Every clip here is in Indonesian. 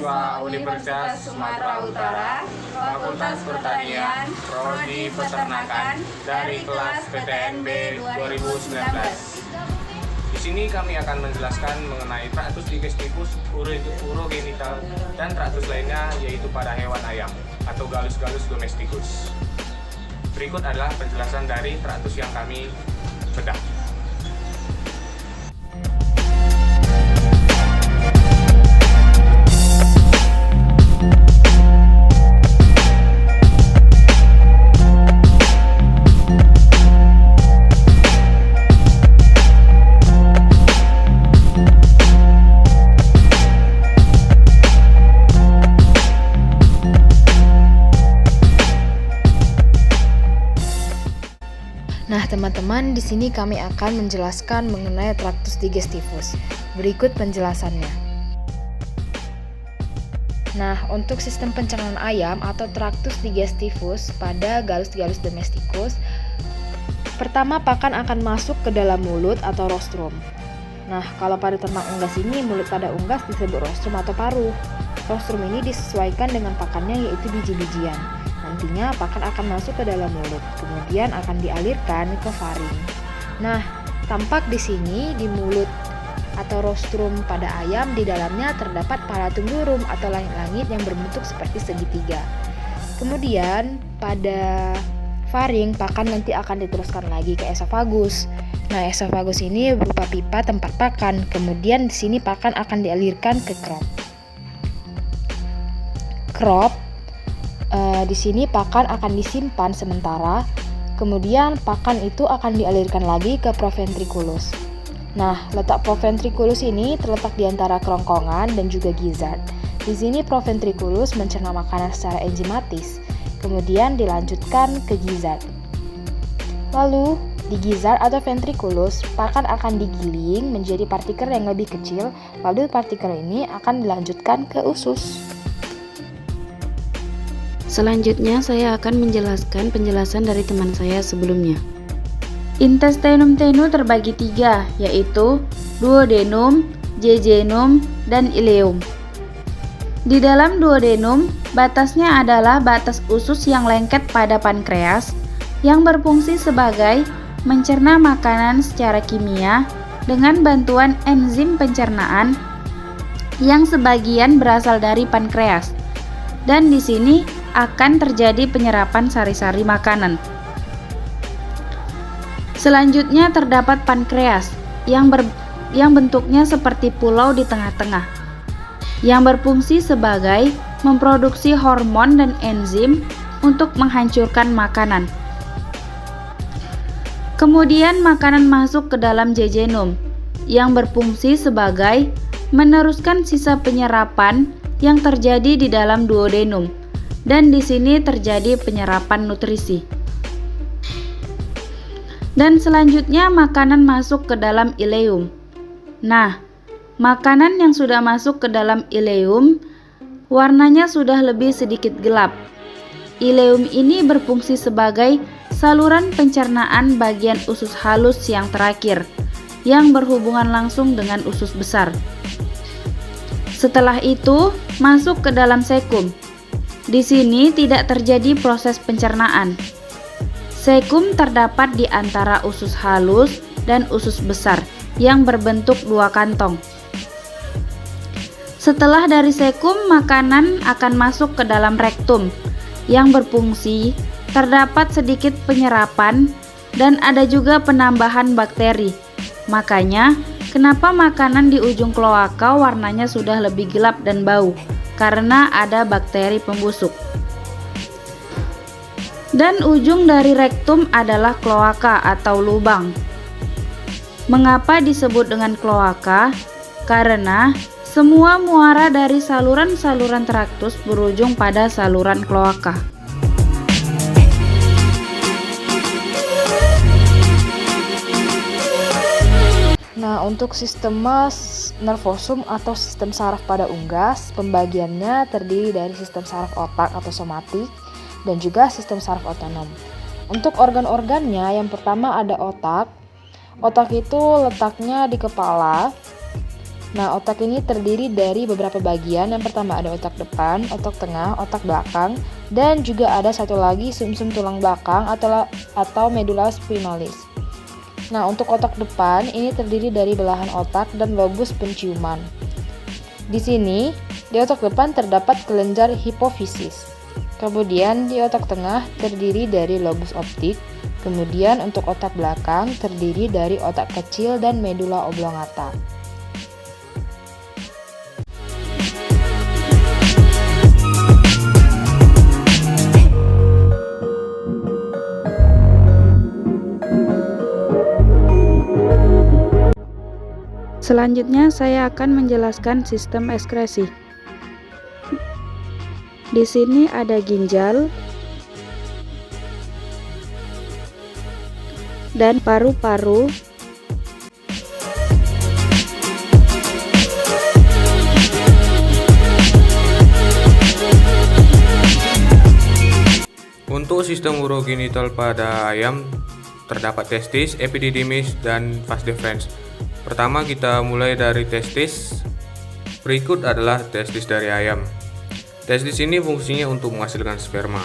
mahasiswa Universitas Sumatera Utara, Fakultas Pertanian, Prodi Peternakan dari kelas PTNB 2019. Di sini kami akan menjelaskan mengenai traktus digestivus, urogenital, dan traktus lainnya yaitu pada hewan ayam atau Gallus domesticus. Berikut adalah penjelasan dari traktus yang kami bedah. Nah, teman-teman, di sini kami akan menjelaskan mengenai traktus digestivus. Berikut penjelasannya. Nah, untuk sistem pencernaan ayam atau traktus digestivus pada Gallus domesticus, pertama pakan akan masuk ke dalam mulut atau rostrum. Nah, kalau pada ternak unggas ini, mulut pada unggas disebut rostrum atau paruh. Rostrum ini disesuaikan dengan pakannya, yaitu biji-bijian. Nantinya pakan akan masuk ke dalam mulut, kemudian akan dialirkan ke faring. Nah, tampak di sini di mulut atau rostrum pada ayam, di dalamnya terdapat palatum durum atau langit-langit yang berbentuk seperti segitiga. Kemudian pada faring, pakan nanti akan diteruskan lagi ke esofagus. Nah, esofagus ini berupa pipa tempat pakan. Kemudian di sini pakan akan dialirkan ke crop. Di sini pakan akan disimpan sementara, kemudian pakan itu akan dialirkan lagi ke proventriculus. Nah, letak proventriculus ini terletak di antara kerongkongan dan juga gizzard. Di sini proventriculus mencerna makanan secara enzimatis, kemudian dilanjutkan ke gizzard. Lalu, di gizzard atau ventriculus, pakan akan digiling menjadi partikel yang lebih kecil, lalu partikel ini akan dilanjutkan ke usus. Selanjutnya saya akan menjelaskan penjelasan dari teman saya sebelumnya. Intestinum tenu terbagi 3, yaitu duodenum, jejunum, dan ileum. Di dalam duodenum, batasnya adalah batas usus yang lengket pada pankreas, yang berfungsi sebagai mencerna makanan secara kimia dengan bantuan enzim pencernaan yang sebagian berasal dari pankreas. Dan di sini akan terjadi penyerapan sari-sari makanan. Selanjutnya terdapat pankreas yang bentuknya seperti pulau di tengah-tengah, yang berfungsi sebagai memproduksi hormon dan enzim untuk menghancurkan makanan. Kemudian makanan masuk ke dalam jejunum yang berfungsi sebagai meneruskan sisa penyerapan yang terjadi di dalam duodenum, dan di sini terjadi penyerapan nutrisi. Dan selanjutnya makanan masuk ke dalam ileum. Nah, makanan yang sudah masuk ke dalam ileum warnanya sudah lebih sedikit gelap. Ileum ini berfungsi sebagai saluran pencernaan bagian usus halus yang terakhir, yang berhubungan langsung dengan usus besar. Setelah itu, masuk ke dalam sekum. Di sini tidak terjadi proses pencernaan. Sekum terdapat di antara usus halus dan usus besar yang berbentuk 2 kantong. Setelah dari sekum, makanan akan masuk ke dalam rektum yang berfungsi terdapat sedikit penyerapan dan ada juga penambahan bakteri. Makanya, kenapa makanan di ujung kloaka warnanya sudah lebih gelap dan bau? Karena ada bakteri pembusuk. Dan ujung dari rektum adalah kloaka atau lubang. Mengapa disebut dengan kloaka? Karena semua muara dari saluran-saluran traktus berujung pada saluran kloaka. Nah, untuk sistem nervosum atau sistem saraf pada unggas, pembagiannya terdiri dari sistem saraf otak atau somatik dan juga sistem saraf otonom. Untuk organ-organnya, yang pertama ada otak. Otak itu letaknya di kepala. Nah, otak ini terdiri dari beberapa bagian. Yang pertama ada otak depan, otak tengah, otak belakang, dan juga ada satu lagi sumsum tulang belakang atau medula spinalis. Nah, untuk otak depan ini terdiri dari belahan otak dan lobus penciuman. Di sini, di otak depan terdapat kelenjar hipofisis. Kemudian di otak tengah terdiri dari lobus optik. Kemudian untuk otak belakang terdiri dari otak kecil dan medula oblongata. Selanjutnya saya akan menjelaskan sistem ekskresi. Di sini ada ginjal dan paru-paru. Untuk sistem urogenital pada ayam terdapat testis, epididymis, dan vas deferens. Pertama kita mulai dari testis. Berikut adalah testis dari ayam. Testis ini fungsinya untuk menghasilkan sperma.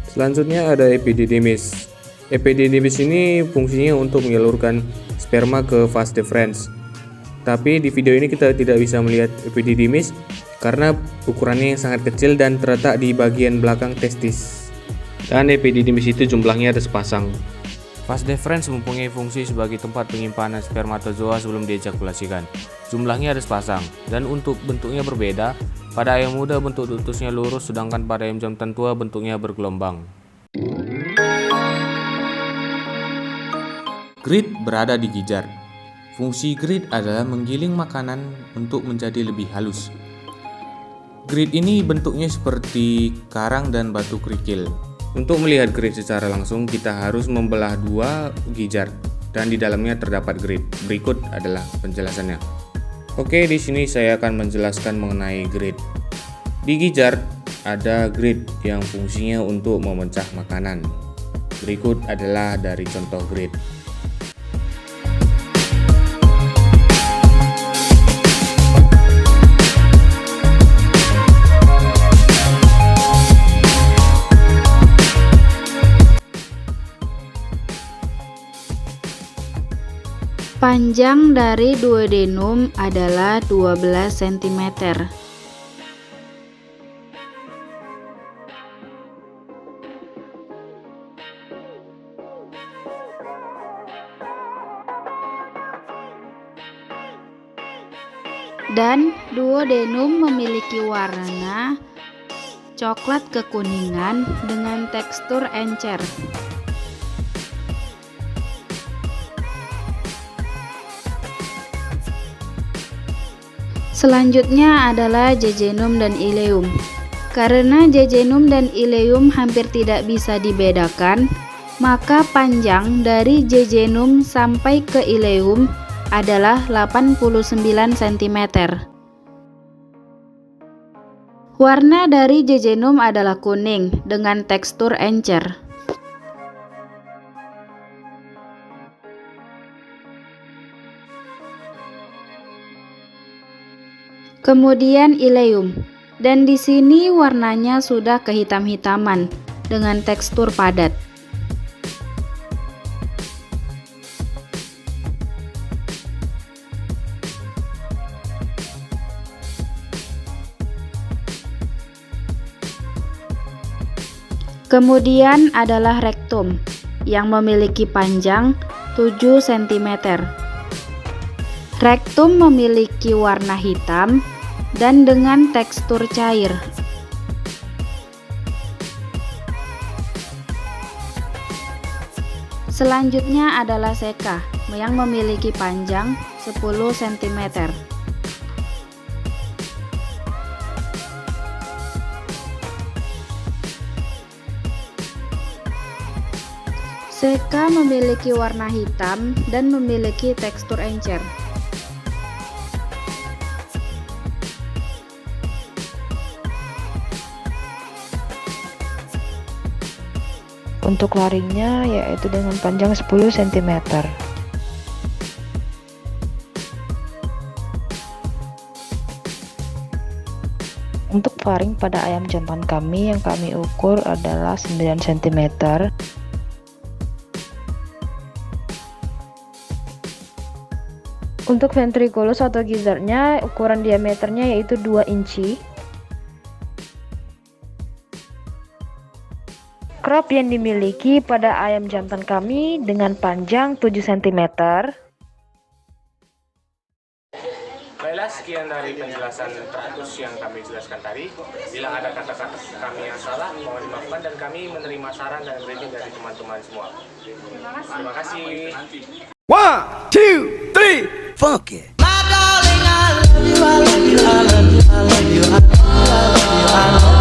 Selanjutnya ada epididymis. Epididymis ini fungsinya untuk menyalurkan sperma ke vas deferens. Tapi di video ini kita tidak bisa melihat epididymis karena ukurannya yang sangat kecil dan terletak di bagian belakang testis. Dan epididymis itu jumlahnya ada sepasang. Vas deferens mempunyai fungsi sebagai tempat penyimpanan spermatozoa sebelum diejakulasikan. Jumlahnya ada sepasang dan untuk bentuknya berbeda. Pada ayam muda bentuk ductusnya lurus, sedangkan pada ayam jantan tua bentuknya bergelombang. Grid berada di gijar. Fungsi grid adalah menggiling makanan untuk menjadi lebih halus. Grid ini bentuknya seperti karang dan batu kerikil. Untuk melihat grid secara langsung, kita harus membelah dua gijar dan di dalamnya terdapat grid. Berikut adalah penjelasannya. Oke, di sini saya akan menjelaskan mengenai grid. Di gijar ada grid yang fungsinya untuk memecah makanan. Berikut adalah dari contoh grid. Panjang dari duodenum adalah 12 cm. Dan duodenum memiliki warna coklat kekuningan dengan tekstur encer. Selanjutnya adalah jejunum dan ileum. Karena jejunum dan ileum hampir tidak bisa dibedakan, maka panjang dari jejunum sampai ke ileum adalah 89 cm. Warna dari jejunum adalah kuning dengan tekstur encer. Kemudian ileum, dan di sini warnanya sudah kehitam-hitaman dengan tekstur padat. Kemudian adalah rektum yang memiliki panjang 7 cm. Rektum memiliki warna hitam dan dengan tekstur cair. Selanjutnya adalah seka yang memiliki panjang 10 cm. Seka memiliki warna hitam dan memiliki tekstur encer. Untuk laringnya yaitu dengan panjang 10 cm. Untuk faring pada ayam jantan kami yang kami ukur adalah 9 cm. Untuk ventriculus atau gizzardnya ukuran diameternya yaitu 2 inci. Crop yang dimiliki pada ayam jantan kami dengan panjang 7 cm. Baiklah, sekian dari penjelasan traktus yang kami jelaskan tadi. Bila ada kata-kata kami yang salah, mohon dimaafkan dan kami menerima saran dan kritik dari teman-teman semua. Terima kasih. 1, 2, 3, funk it. My darling, I love you, I love you, I love you, I love you, I love you, I love you.